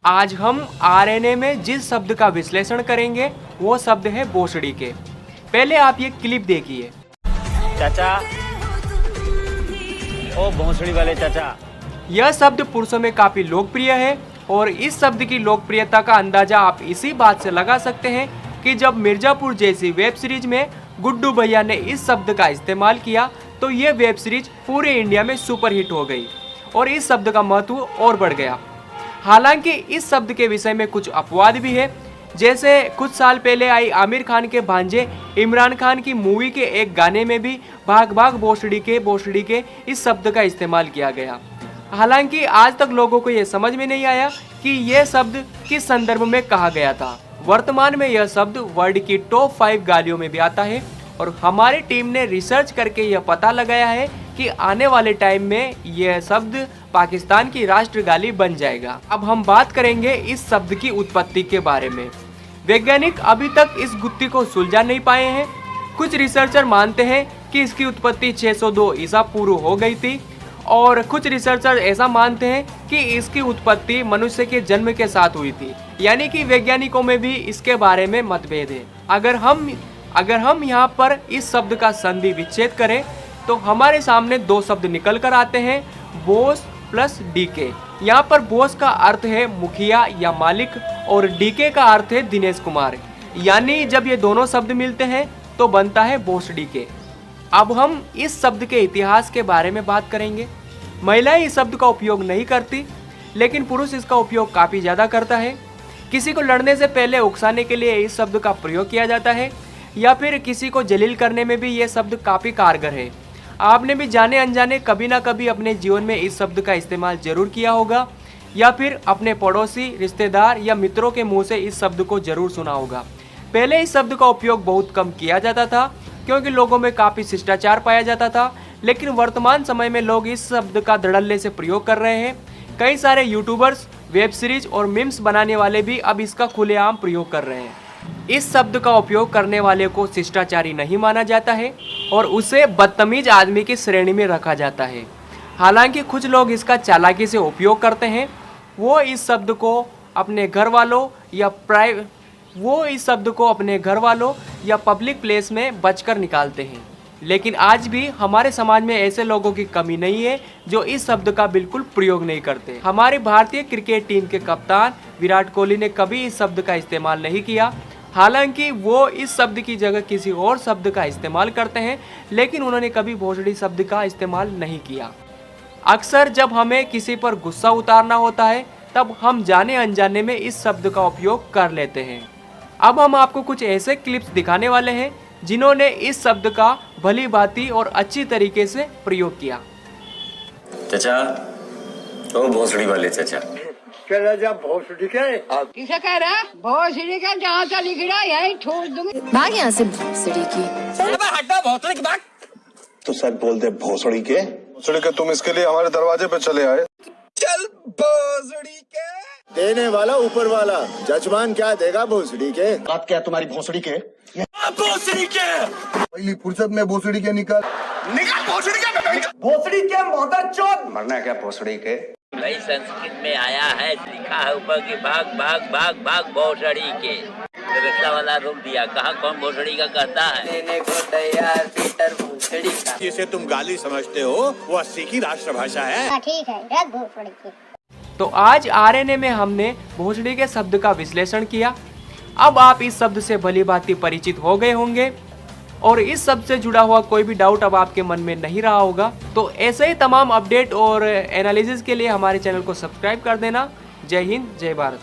आज हम आरएनए में जिस शब्द का विश्लेषण करेंगे वो शब्द है भोसड़ी के। पहले आप ये क्लिप देखिए। चाचा, ओ भोसड़ी वाले चाचा। यह शब्द पुरुषों में काफी लोकप्रिय है और इस शब्द की लोकप्रियता का अंदाजा आप इसी बात से लगा सकते हैं कि जब मिर्जापुर जैसी वेब सीरीज में गुड्डू भैया ने इस शब्द का इस्तेमाल किया तो ये वेब सीरीज पूरे इंडिया में सुपरहिट हो गई और इस शब्द का महत्व और बढ़ गया। हालांकि इस शब्द के विषय में कुछ अपवाद भी है, जैसे कुछ साल पहले आई आमिर खान के भांजे इमरान खान की मूवी के एक गाने में भी भाग भाग भोसड़ी के इस शब्द का इस्तेमाल किया गया। हालांकि आज तक लोगों को यह समझ में नहीं आया कि यह शब्द किस संदर्भ में कहा गया था। वर्तमान में यह शब्द वर्ल्ड की टॉप 5 गालियों में भी आता है और हमारी टीम ने रिसर्च करके यह पता लगाया है कि आने वाले टाइम में यह शब्द पाकिस्तान की राष्ट्र गाली बन जाएगा। अब हम बात करेंगे इस शब्द की उत्पत्ति के बारे में। वैज्ञानिक अभी तक इस गुत्थी को सुलझा नहीं पाए हैं। कुछ रिसर्चर मानते हैं कि इसकी उत्पत्ति 602 ईसा पूर्व हो गई थी और कुछ रिसर्चर ऐसा मानते हैं कि इसकी उत्पत्ति मनुष्य के जन्म के साथ हुई थी। यानी कि वैज्ञानिकों में भी इसके बारे में मतभेद है। अगर हम यहाँ पर इस शब्द का संधि विच्छेद करें तो हमारे सामने दो शब्द निकल कर आते हैं, बोस प्लस डीके। यहाँ पर बोस का अर्थ है मुखिया या मालिक और डीके का अर्थ है दिनेश कुमार। यानी जब ये दोनों शब्द मिलते हैं तो बनता है बोस डीके। अब हम इस शब्द के इतिहास के बारे में बात करेंगे। महिलाएं इस शब्द का उपयोग नहीं करती, लेकिन पुरुष इसका उपयोग काफ़ी ज़्यादा करता है। किसी को लड़ने से पहले उकसाने के लिए इस शब्द का प्रयोग किया जाता है या फिर किसी को जलील करने में भी ये शब्द काफ़ी कारगर है। आपने भी जाने अनजाने कभी ना कभी अपने जीवन में इस शब्द का इस्तेमाल जरूर किया होगा या फिर अपने पड़ोसी, रिश्तेदार या मित्रों के मुंह से इस शब्द को जरूर सुना होगा। पहले इस शब्द का उपयोग बहुत कम किया जाता था क्योंकि लोगों में काफ़ी शिष्टाचार पाया जाता था, लेकिन वर्तमान समय में लोग इस शब्द का धड़ल्ले से प्रयोग कर रहे हैं। कई सारे यूट्यूबर्स, वेब सीरीज और मीम्स बनाने वाले भी अब इसका खुलेआम प्रयोग कर रहे हैं। इस शब्द का उपयोग करने वाले को शिष्टाचारी नहीं माना जाता है और उसे बदतमीज आदमी की श्रेणी में रखा जाता है। हालांकि कुछ लोग इसका चालाकी से उपयोग करते हैं। वो इस शब्द को अपने घर वालों या पब्लिक प्लेस में बचकर निकालते हैं। लेकिन आज भी हमारे समाज में ऐसे लोगों की कमी नहीं है जो इस शब्द का बिल्कुल प्रयोग नहीं करते। हमारी भारतीय क्रिकेट टीम के कप्तान विराट कोहली ने कभी इस शब्द का इस्तेमाल नहीं किया। हालांकि वो इस शब्द की जगह किसी और शब्द का इस्तेमाल करते हैं, लेकिन उन्होंने कभी भोसड़ी शब्द का इस्तेमाल नहीं किया। अक्सर जब हमें किसी पर गुस्सा उतारना होता है तब हम जाने अनजाने में इस शब्द का उपयोग कर लेते हैं। अब हम आपको कुछ ऐसे क्लिप्स दिखाने वाले हैं जिन्होंने इस शब्द का भली भांति और अच्छी तरीके से प्रयोग किया। चाचा, ओ भोसड़ी वाले चाचा। भोसड़ी के किसे कह रहा है? भोसड़ी का जहाँ से लिख रहा है यही ठोक दूंगी। भाग यहाँ से भोसड़ी की। हटा भोसड़ी की बात। तो सब बोलते भोसड़ी के तुम इसके लिए हमारे दरवाजे पे चले आए। चल भोसड़ी के देने वाला ऊपर वाला, जजमान क्या देगा भोसड़ी के? बात क्या तुम्हारी भोसड़ी के? भोसड़ी के पहली फुर्सत में भोसड़ी के निकाल भोसड़ी के भोसड़ी के मदर चोद। मरना क्या भोसड़ी के? भाई संस्कृत में आया है, लिखा है ऊपर की भाग भाग भाग भाग भोसड़ी के। रिक्शा वाला रोक दिया, कहा कौन भोसड़ी का कहता है? देने को तैयार पीटर भोसड़ी का। जिसे तुम गाली समझते हो वो 80 की राष्ट्रभाषा है। ठीक है, रख भोसड़ी की। तो आज आरएनए में हमने भोसड़ी के शब्द का विश्लेषण किया। अब आप इस शब्द से भली भांति परिचित हो गए होंगे और इस शब्द से जुड़ा हुआ कोई भी डाउट अब आपके मन में नहीं रहा होगा। तो ऐसे ही तमाम अपडेट और एनालिसिस के लिए हमारे चैनल को सब्सक्राइब कर देना। जय हिंद, जय भारत।